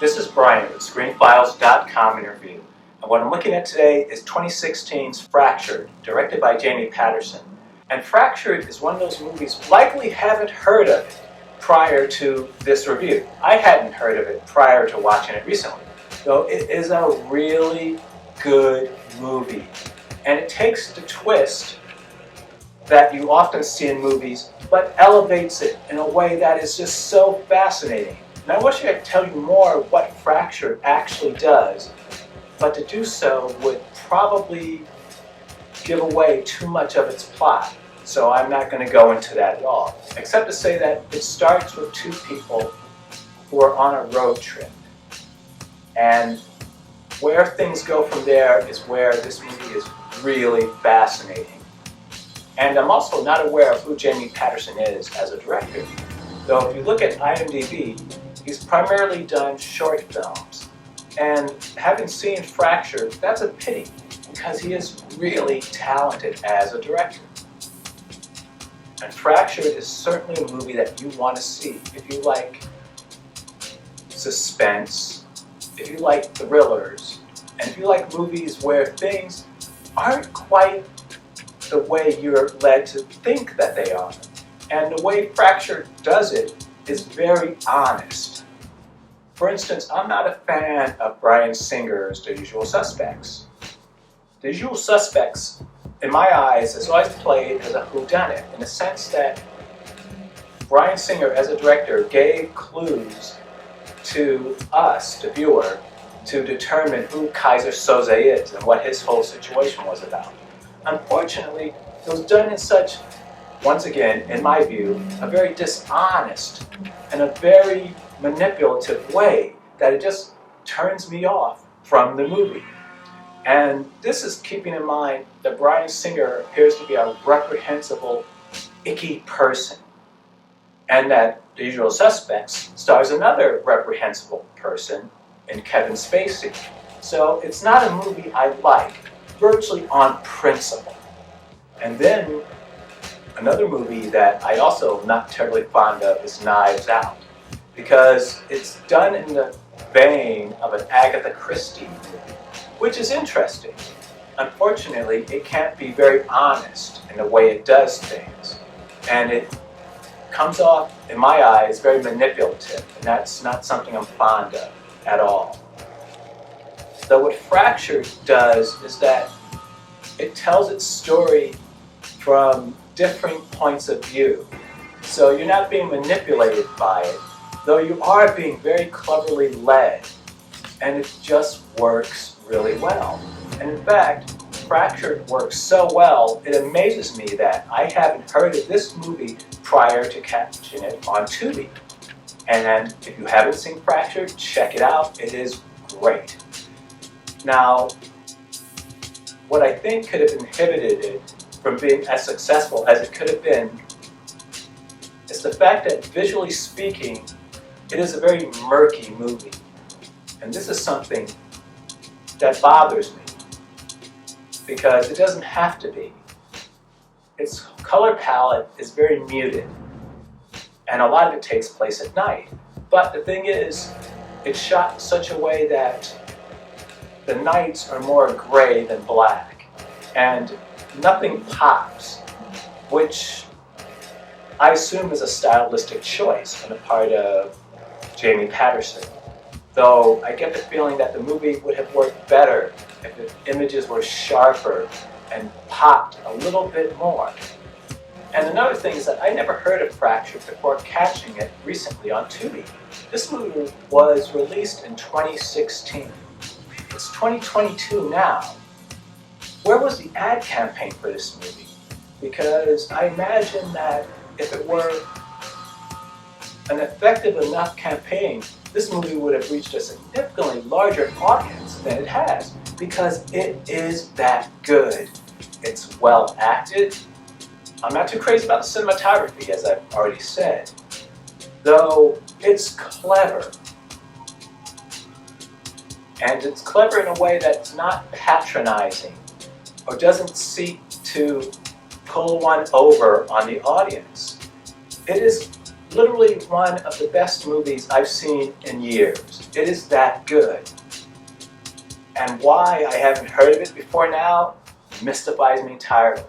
This is Brian with ScreenFiles.com interview. And what I'm looking at today is 2016's Fractured, directed by Jamie Patterson. And Fractured is one of those movies you likely haven't heard of it prior to this review. I hadn't heard of it prior to watching it recently. So it is a really good movie. And it takes the twist that you often see in movies, but elevates it in a way that is just so fascinating. And I wish I could tell you more what Fractured actually does, but to do so would probably give away too much of its plot. So I'm not going to go into that at all, except to say that it starts with two people who are on a road trip. And where things go from there is where this movie is really fascinating. And I'm also not aware of who Jamie Patterson is as a director. Though if you look at IMDb, he's primarily done short films. And having seen Fractured, that's a pity, because he is really talented as a director. And Fractured is certainly a movie that you want to see if you like suspense, if you like thrillers, and if you like movies where things aren't quite the way you're led to think that they are. And the way Fractured does it is very honest. For instance, I'm not a fan of Bryan Singer's The Usual Suspects. The Usual Suspects, in my eyes, is always played as a whodunit, in the sense that Bryan Singer, as a director, gave clues to us, the viewer, to determine who Keyser Söze is and what his whole situation was about. Unfortunately, it was done in such, once again, in my view, a very dishonest and a very manipulative way that it just turns me off from the movie. And this is keeping in mind that Bryan Singer appears to be a reprehensible, icky person, and that The Usual Suspects stars another reprehensible person in Kevin Spacey. So it's not a movie I like, virtually on principle. And then another movie that I also am not terribly fond of is Knives Out, because it's done in the vein of an Agatha Christie movie, which is interesting. Unfortunately, it can't be very honest in the way it does things, and it comes off, in my eyes, very manipulative, and that's not something I'm fond of at all. So what Fractured does is that it tells its story from different points of view. So you're not being manipulated by it, though you are being very cleverly led, and it just works really well. And in fact, Fractured works so well, it amazes me that I haven't heard of this movie prior to catching it on Tubi. And if you haven't seen Fractured, check it out. It is great. Now, what I think could have inhibited it from being as successful as it could have been is the fact that, visually speaking, it is a very murky movie. And this is something that bothers me, because it doesn't have to be. Its color palette is very muted, and a lot of it takes place at night. But the thing is, it's shot in such a way that the nights are more gray than black, and nothing pops, which I assume is a stylistic choice on the part of Jamie Patterson. Though I get the feeling that the movie would have worked better if the images were sharper and popped a little bit more. And another thing is that I never heard of Fractured before catching it recently on Tubi. This movie was released in 2016. It's 2022 now. Where was the ad campaign for this movie? Because I imagine that if it were an effective enough campaign, this movie would have reached a significantly larger audience than it has, because it is that good. It's well acted. I'm not too crazy about the cinematography, as I've already said, though it's clever. And it's clever in a way that's not patronizing or doesn't seek to pull one over on the audience. It is literally one of the best movies I've seen in years. It is that good. And why I haven't heard of it before now mystifies me entirely.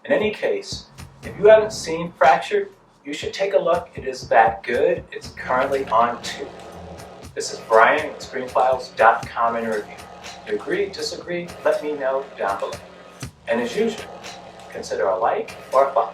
In any case, if you haven't seen Fractured, you should take a look. It is that good. It's currently on Tubi. This is Brian with ScreenFiles.com in review. You agree, disagree? Let me know down below. And as usual, consider a like or a follow.